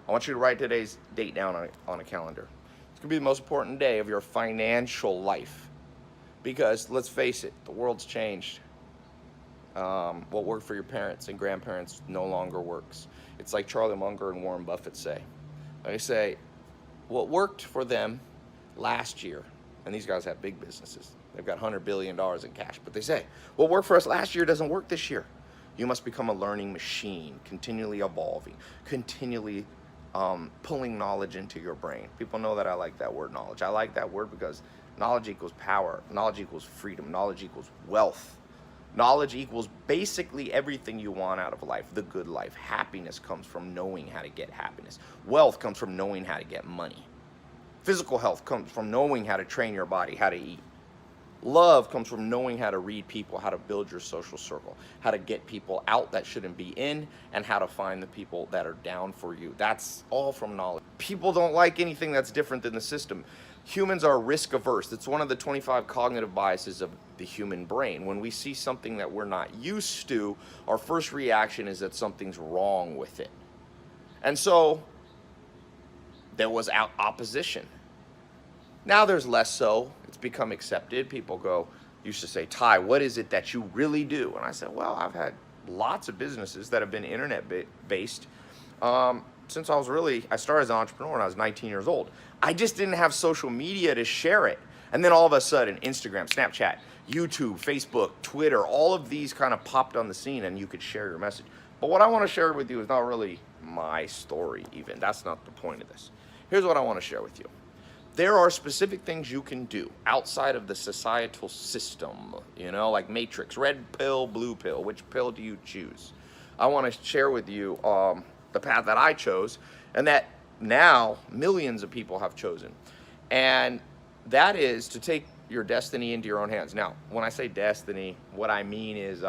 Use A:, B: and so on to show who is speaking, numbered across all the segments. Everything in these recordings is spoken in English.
A: I want you to write today's date down on a calendar. It's going to be the most important day of your financial life. Because let's face it, the world's changed. What worked for your parents and grandparents no longer works. It's like Charlie Munger and Warren Buffett say. They say, what worked for them last year, and these guys have big businesses. They've got $100 billion in cash. But they say, what worked for us last year doesn't work this year. You must become a learning machine, continually evolving, continually pulling knowledge into your brain. People know that I like that word, knowledge. I like that word because knowledge equals power. Knowledge equals freedom. Knowledge equals wealth. Knowledge equals basically everything you want out of life, the good life. Happiness comes from knowing how to get happiness. Wealth comes from knowing how to get money. Physical health comes from knowing how to train your body, how to eat. Love comes from knowing how to read people, how to build your social circle, how to get people out that shouldn't be in, and how to find the people that are down for you. That's all from knowledge. People don't like anything that's different than the system. Humans are risk averse. It's one of the 25 cognitive biases of the human brain. When we see something that we're not used to, our first reaction is that something's wrong with it. And so there was opposition. Now there's less so. It's become accepted. People used to say, Ty, what is it that you really do? And I said, well, I've had lots of businesses that have been internet based since I started as an entrepreneur when I was 19 years old. I just didn't have social media to share it. And then all of a sudden, Instagram, Snapchat, YouTube, Facebook, Twitter, all of these kind of popped on the scene and you could share your message. But what I want to share with you is not really my story even. That's not the point of this. Here's what I want to share with you. There are specific things you can do outside of the societal system, like Matrix, red pill, blue pill. Which pill do you choose? I want to share with you the path that I chose and that now millions of people have chosen. And that is to take your destiny into your own hands. Now, when I say destiny, what I mean is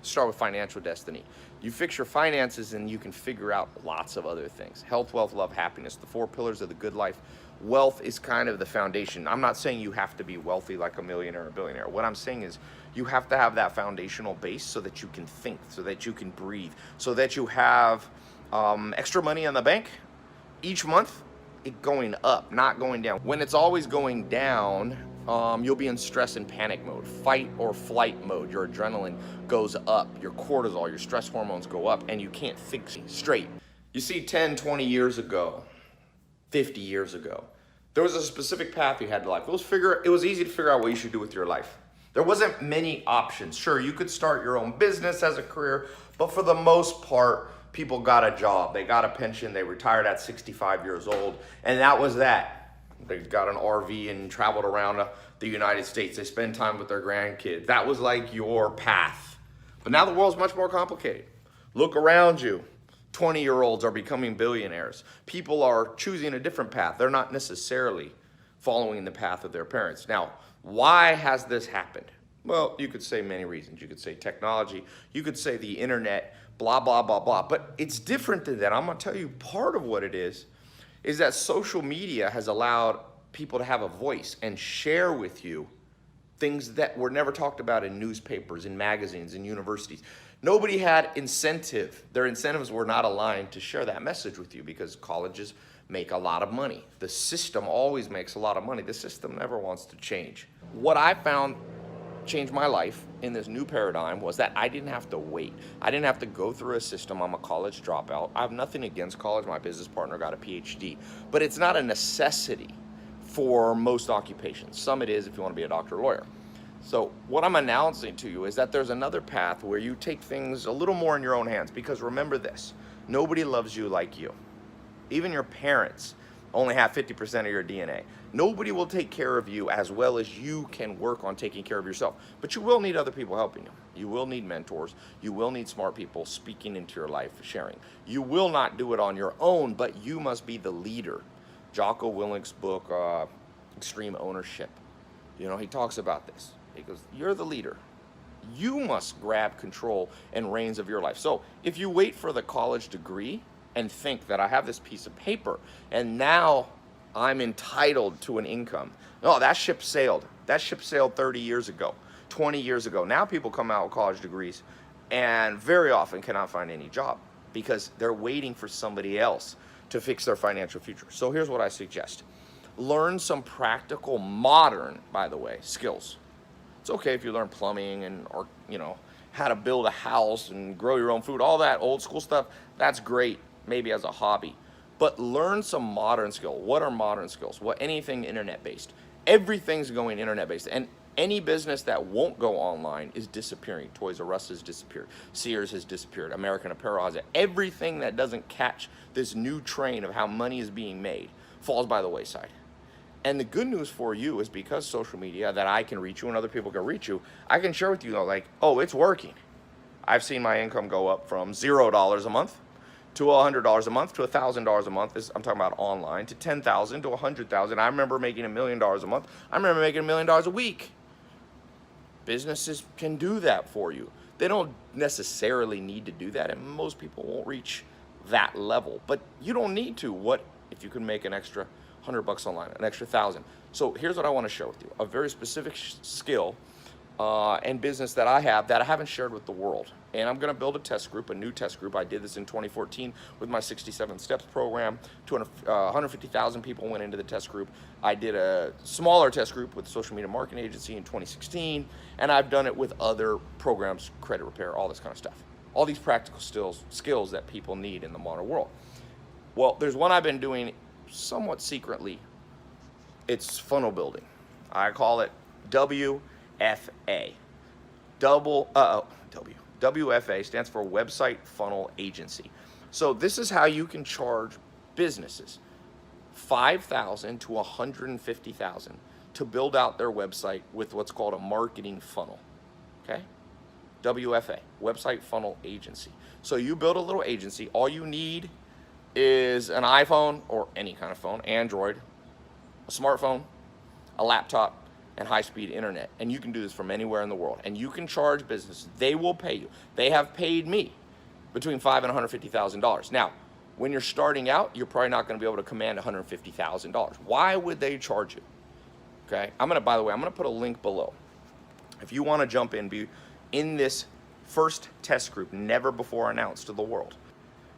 A: start with financial destiny. You fix your finances and you can figure out lots of other things. Health, wealth, love, happiness, the 4 pillars of the good life. Wealth is kind of the foundation. I'm not saying you have to be wealthy like a millionaire or a billionaire. What I'm saying is you have to have that foundational base so that you can think, so that you can breathe, so that you have extra money in the bank each month, it going up, not going down. When it's always going down, you'll be in stress and panic mode, fight or flight mode. Your adrenaline goes up, your cortisol, your stress hormones go up, and you can't think straight. You see, 10, 20 years ago, 50 years ago, there was a specific path you had to life. It was easy to figure out what you should do with your life. There wasn't many options. Sure, you could start your own business as a career, but for the most part, people got a job, they got a pension, they retired at 65 years old, and that was that. They got an RV and traveled around the United States. They spend time with their grandkids. That was like your path. But now the world's much more complicated. Look around you. 20-year-olds are becoming billionaires. People are choosing a different path. They're not necessarily following the path of their parents. Now, why has this happened? Well, you could say many reasons. You could say technology. You could say the internet, blah, blah, blah, blah. But it's different than that. I'm going to tell you part of what it is that social media has allowed people to have a voice and share with you things that were never talked about in newspapers, in magazines, in universities. Nobody had incentive. Their incentives were not aligned to share that message with you because colleges make a lot of money. The system always makes a lot of money. The system never wants to change. What I found changed my life in this new paradigm was that I didn't have to wait. I didn't have to go through a system. I'm a college dropout. I have nothing against college. My business partner got a PhD, but it's not a necessity for most occupations. Some it is if you want to be a doctor or lawyer. So what I'm announcing to you is that there's another path where you take things a little more in your own hands, because remember this, nobody loves you like you. Even your parents only have 50% of your DNA. Nobody will take care of you as well as you can work on taking care of yourself. But you will need other people helping you. You will need mentors. You will need smart people speaking into your life, sharing. You will not do it on your own, but you must be the leader. Jocko Willink's book, Extreme Ownership, he talks about this. He goes, you're the leader. You must grab control and reins of your life. So if you wait for the college degree and think that I have this piece of paper and now I'm entitled to an income, no, that ship sailed. That ship sailed 30 years ago, 20 years ago. Now people come out with college degrees and very often cannot find any job because they're waiting for somebody else to fix their financial future. So here's what I suggest. Learn some practical, modern, by the way, skills. It's okay if you learn plumbing and, or, you know, how to build a house and grow your own food, all that old school stuff. That's great, maybe as a hobby. But learn some modern skill. What are modern skills? Well, anything internet-based. Everything's going internet-based. And any business that won't go online is disappearing. Toys R Us has disappeared. Sears has disappeared. American Apparel has it. Everything that doesn't catch this new train of how money is being made falls by the wayside. And the good news for you is because social media, that I can reach you and other people can reach you, I can share with you, like, oh, it's working. I've seen my income go up from $0 a month to $100 a month to $1,000 a month. I'm talking about online, to $10,000 to $100,000. I remember making $1 million a month. I remember making $1 million a week. Businesses can do that for you. They don't necessarily need to do that, and most people won't reach that level. But you don't need to. What if you can make an extra $100 online, an extra 1,000? So here's what I want to share with you: a very specific skill and business that I have that I haven't shared with the world. And I'm going to build a test group, a new test group. I did this in 2014 with my 67 Steps program. 150,000 people went into the test group. I did a smaller test group with social media marketing agency in 2016, and I've done it with other programs, credit repair, all this kind of stuff. All these practical skills that people need in the modern world. Well, there's one I've been doing somewhat secretly. It's funnel building. I call it WFA. WFA stands for Website Funnel Agency. So this is how you can charge businesses $5,000 to $150,000 to build out their website with what's called a marketing funnel. Okay? WFA, Website Funnel Agency. So you build a little agency. All you need is an iPhone or any kind of phone, Android, a smartphone, a laptop, and high-speed internet. And you can do this from anywhere in the world. And you can charge businesses. They will pay you. They have paid me between $5,000 and $150,000. Now, when you're starting out, you're probably not going to be able to command $150,000. Why would they charge you? Okay. By the way, I'm going to put a link below. If you want to jump in, be in this first test group, never before announced to the world,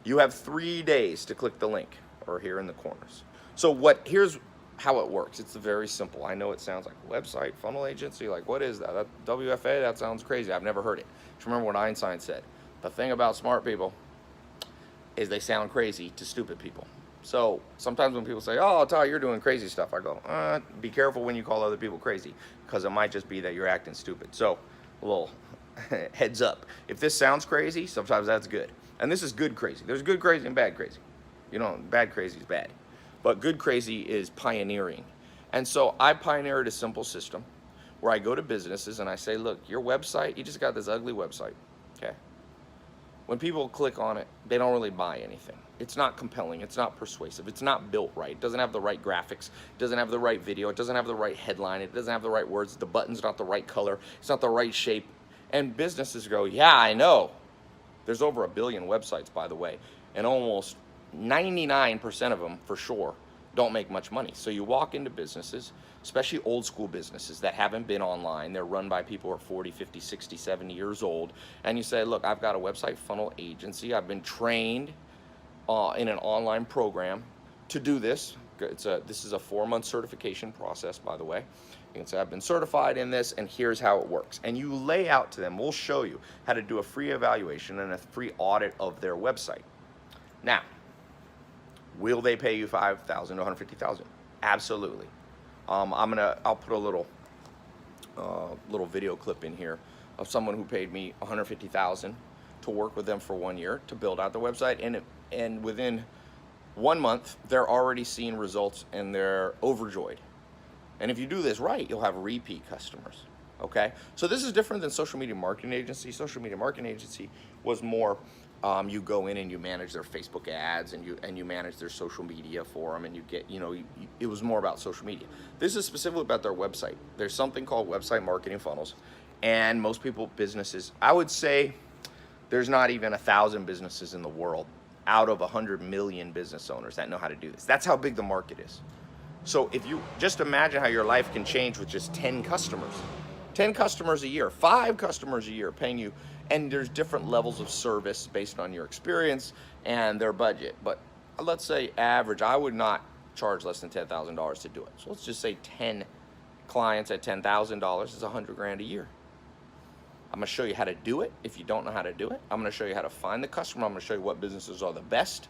A: you have 3 days to click the link, or here in the corners. So here's how it works. It's very simple. I know it sounds like website funnel agency, like what is that? WFA, that sounds crazy. I've never heard it. Just remember what Einstein said. The thing about smart people is they sound crazy to stupid people. So sometimes when people say, oh, Ty, you're doing crazy stuff, I go, be careful when you call other people crazy, because it might just be that you're acting stupid. So a little heads up. If this sounds crazy, sometimes that's good. And this is good crazy. There's good crazy and bad crazy. You know, bad crazy is bad. But good crazy is pioneering. And so I pioneered a simple system where I go to businesses and I say, look, your website, you just got this ugly website, okay? When people click on it, they don't really buy anything. It's not compelling, it's not persuasive, it's not built right, it doesn't have the right graphics, it doesn't have the right video, it doesn't have the right headline, it doesn't have the right words, the button's not the right color, it's not the right shape. And businesses go, yeah, I know. There's over 1 billion websites, by the way, and almost 99% of them, for sure, don't make much money. So you walk into businesses, especially old school businesses that haven't been online, they're run by people who are 40, 50, 60, 70 years old, and you say, look, I've got a website funnel agency, I've been trained in an online program to do this. This is a 4-month certification process, by the way. You can say, I've been certified in this, and here's how it works. And you lay out to them, we'll show you how to do a free evaluation and a free audit of their website. Now, will they pay you $5,000 to $150,000? Absolutely. I'll put a little video clip in here of someone who paid me $150,000 to work with them for 1 year to build out the website, and within 1 month they're already seeing results and they're overjoyed. And if you do this right, you'll have repeat customers. Okay, so this is different than social media marketing agency. Social media marketing agency was more you go in and you manage their Facebook ads and you manage their social media for them, and you get, it was more about social media. This is specifically about their website. There's something called website marketing funnels, and most businesses, I would say there's not even 1,000 businesses in the world out of 100 million business owners that know how to do this. That's how big the market is. So if you just imagine how your life can change with just 10 customers. 10 customers a year, 5 customers a year paying you, and there's different levels of service based on your experience and their budget. But let's say average, I would not charge less than $10,000 to do it. So let's just say 10 clients at $10,000 is 100 grand a year. I'm gonna show you how to do it. If you don't know how to do it, I'm gonna show you how to find the customer. I'm gonna show you what businesses are the best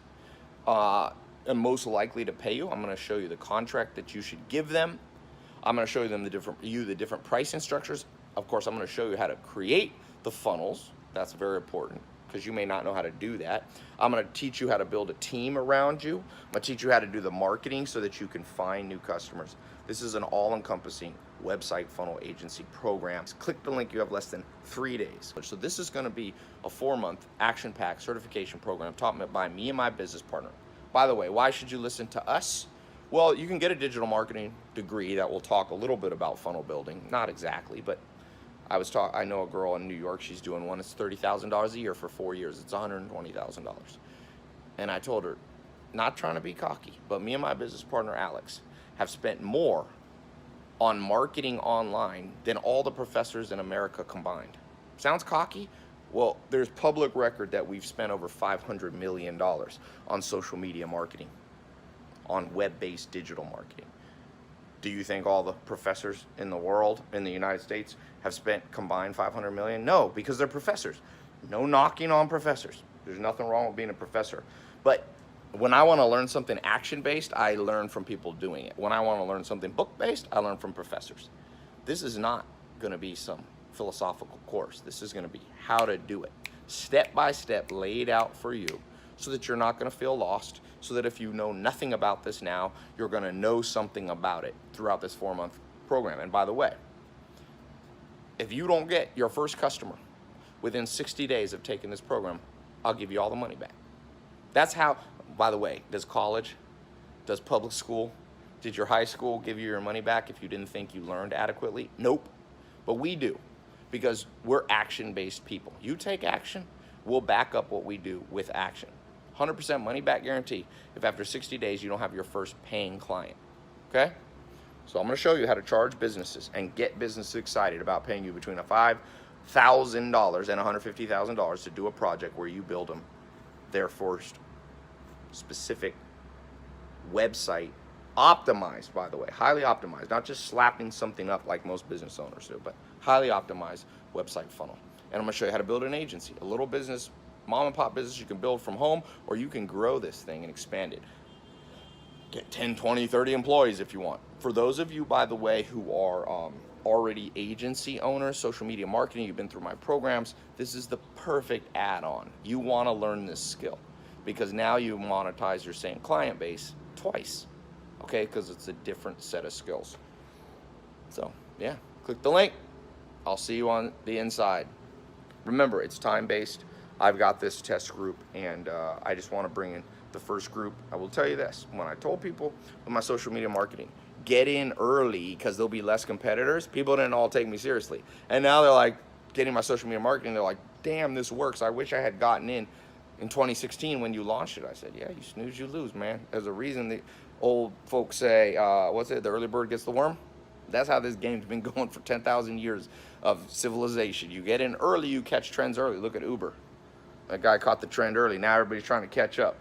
A: and most likely to pay you. I'm gonna show you the contract that you should give them. I'm gonna show them the different pricing structures. Of course, I'm gonna show you how to create the funnels. That's very important because you may not know how to do that. I'm gonna teach you how to build a team around you. I'm gonna teach you how to do the marketing so that you can find new customers. This is an all-encompassing website funnel agency program. Click the link, you have less than 3 days. So this is gonna be a 4-month action-packed certification program taught by me and my business partner. By the way, why should you listen to us? Well, you can get a digital marketing degree that will talk a little bit about funnel building. Not exactly, but I know a girl in New York, she's doing one, it's $30,000 a year for 4 years. It's $120,000. And I told her, not trying to be cocky, but me and my business partner, Alex, have spent more on marketing online than all the professors in America combined. Sounds cocky? Well, there's public record that we've spent over $500 million on social media marketing, on web-based digital marketing. Do you think all the professors in the world, in the United States, have spent combined $500 million? No, because they're professors. No knocking on professors. There's nothing wrong with being a professor. But when I want to learn something action-based, I learn from people doing it. When I want to learn something book-based, I learn from professors. This is not going to be some philosophical course. This is going to be how to do it, step by step, laid out for you, so that you're not going to feel lost, so that if you know nothing about this now, you're going to know something about it throughout this 4-month program. And by the way, if you don't get your first customer within 60 days of taking this program, I'll give you all the money back. That's how, by the way, does college, does public school, did your high school give you your money back if you didn't think you learned adequately? Nope. But we do, because we're action-based people. You take action, we'll back up what we do with action. 100% money back guarantee if after 60 days you don't have your first paying client, okay? So I'm gonna show you how to charge businesses and get businesses excited about paying you between $5,000 and $150,000 to do a project where you build them their first specific website, optimized, by the way, highly optimized, not just slapping something up like most business owners do, but highly optimized website funnel. And I'm gonna show you how to build an agency, a little business, mom and pop business you can build from home, or you can grow this thing and expand it. Get 10, 20, 30 employees if you want. For those of you, by the way, who are already agency owners, social media marketing, you've been through my programs, this is the perfect add-on. You wanna learn this skill because now you monetize your same client base twice, okay? Because it's a different set of skills. So, yeah, click the link. I'll see you on the inside. Remember, it's time-based. I've got this test group, and I just want to bring in the first group. I will tell you this. When I told people with my social media marketing, get in early because there'll be less competitors, people didn't all take me seriously. And now they're like, getting my social media marketing, they're like, damn, this works. I wish I had gotten in 2016 when you launched it. I said, yeah, you snooze, you lose, man. There's a reason the old folks say, what's it, the early bird gets the worm? That's how this game's been going for 10,000 years of civilization. You get in early, you catch trends early. Look at Uber. That guy caught the trend early. Now everybody's trying to catch up.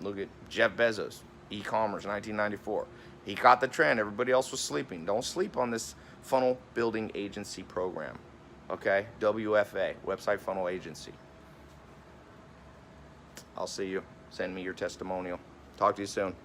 A: Look at Jeff Bezos, e-commerce, 1994. He caught the trend. Everybody else was sleeping. Don't sleep on this funnel building agency program, okay? WFA, Website Funnel Agency. I'll see you. Send me your testimonial. Talk to you soon.